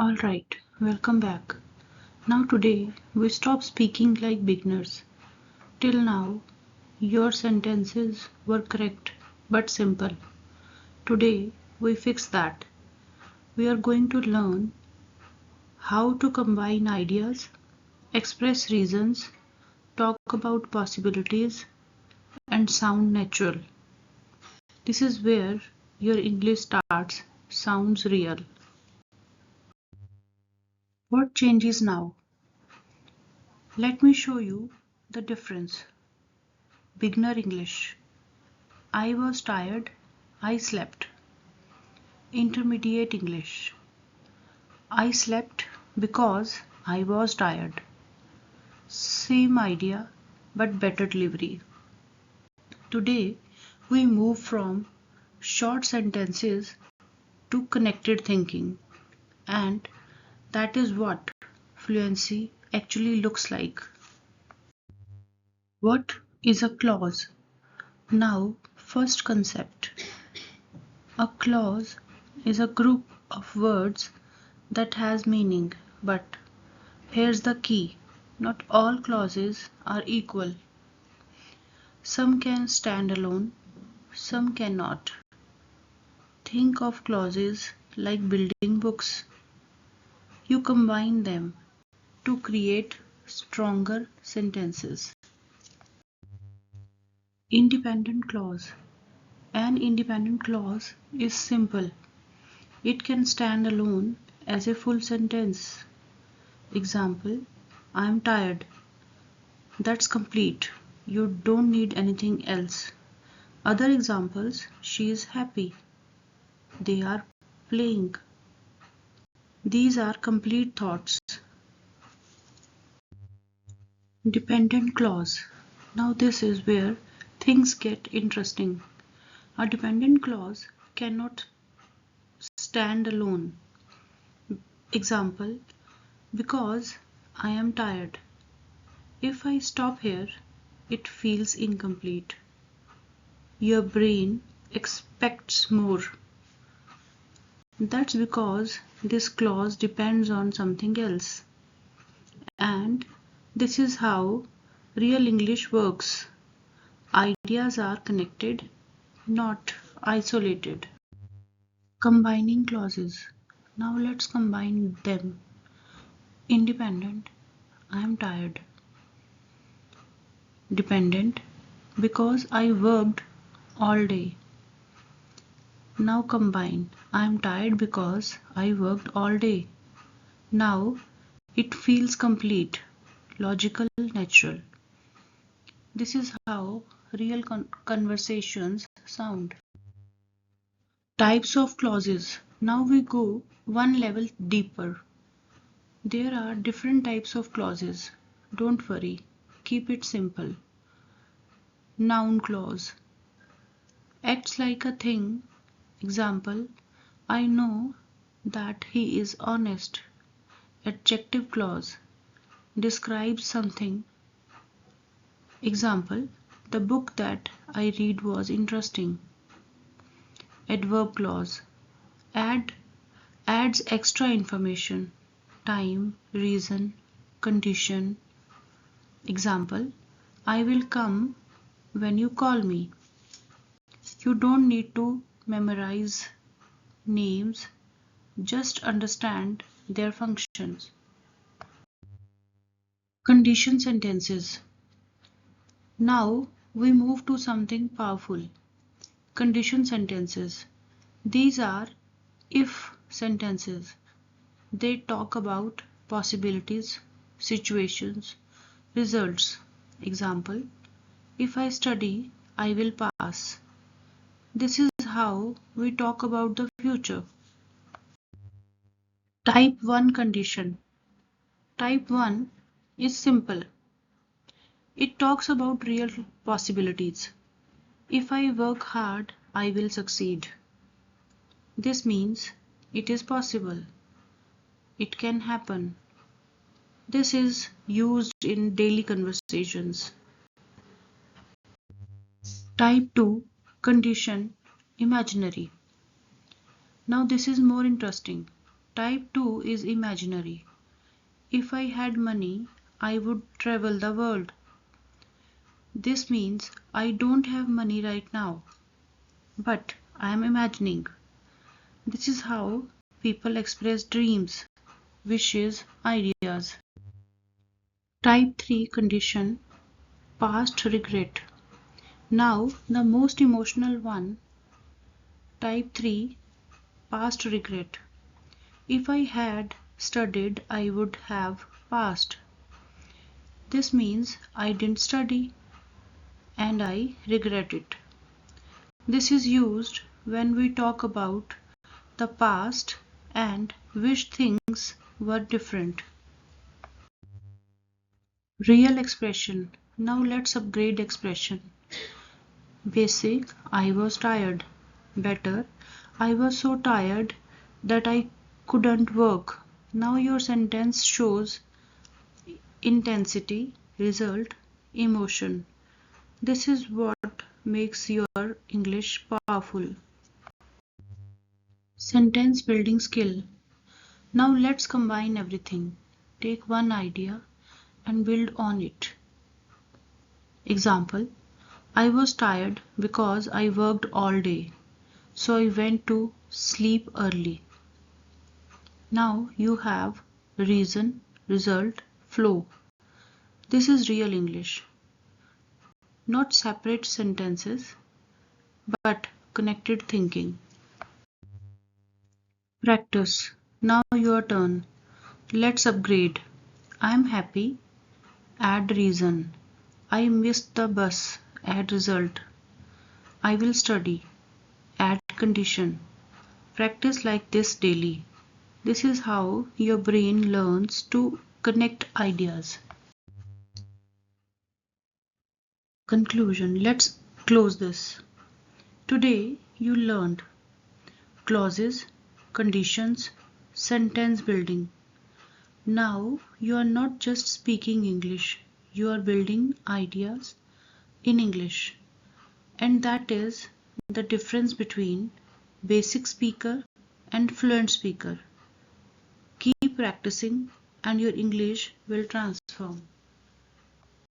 Alright, welcome back. Now, today we stop speaking like beginners. Till now, your sentences were correct but simple. Today, we fix that. We are going to learn how to combine ideas, express reasons, talk about possibilities, and sound natural. This is where your English starts, sounds real. What changes now? Let me show you the difference. Beginner English. I was tired, I slept. Intermediate English. I slept because I was tired. Same idea but better delivery. Today we move from short sentences to connected thinking, and that is what fluency actually looks like. What is a clause? Now, first concept. A clause is a group of words that has meaning, but here's the key: not all clauses are equal. Some can stand alone, some cannot. Think of clauses like building books. You combine them to create stronger sentences. Independent clause. An independent clause is simple. It can stand alone as a full sentence. Example, I am tired. That's complete. You don't need anything else. Other examples, she is happy. They are playing. These are complete thoughts. Dependent clause. Now this is where things get interesting. A dependent clause cannot stand alone. Example, because I am tired. If I stop here, it feels incomplete. Your brain expects more. That's because this clause depends on something else. And this is how real English works. Ideas are connected, not isolated. Combining clauses. Now let's combine them. Independent, I am tired. Dependent, because I worked all day. Now combine. I am tired because I worked all day. Now it feels complete, logical, natural. This is how real conversations sound. Types of clauses. Now we go one level deeper. There are different types of clauses. Don't worry, keep it simple. Noun clause. Acts like a thing. Example, I know that he is honest. Adjective clause. Describes something. Example, the book that I read was interesting. Adverb clause. Adds extra information. Time, reason, condition. Example, I will come when you call me. You don't need to memorize names, just understand their functions. Condition sentences. Now we move to something powerful. Condition sentences. These are if sentences. They talk about possibilities, situations, results. Example, if I study, I will pass. This is how we talk about the future. Type 1 condition. Type 1 is simple. It talks about real possibilities. If I work hard, I will succeed. This means it is possible. It can happen. This is used in daily conversations. Type 2 condition imaginary. Now this is more interesting. Type 2 is imaginary. If I had money, I would travel the world. This means I don't have money right now, but I am imagining. This is how people express dreams, wishes, ideas. Type 3 condition, past regret. Now, the most emotional one, type 3, past regret. If I had studied, I would have passed. This means I didn't study and I regret it. This is used when we talk about the past and wish things were different. Real expression. Now let's upgrade expression. Basic, I was tired. Better, I was so tired that I couldn't work. Now your sentence shows intensity, result, emotion. This is what makes your English powerful. Sentence building skill. Now let's combine everything. Take one idea and build on it. Example, I was tired because I worked all day, so I went to sleep early. Now you have reason, result, flow. This is real English. Not separate sentences, but connected thinking. Practice. Now your turn. Let's upgrade. I am happy. Add reason. I missed the bus. Add result. I will study. Add condition. Practice like this daily. This is how your brain learns to connect ideas. Conclusion. Let's close this. Today you learned clauses, conditions, sentence building. Now you are not just speaking English, you are building ideas in English. And that is the difference between basic speaker and fluent speaker. Keep practicing and your English will transform.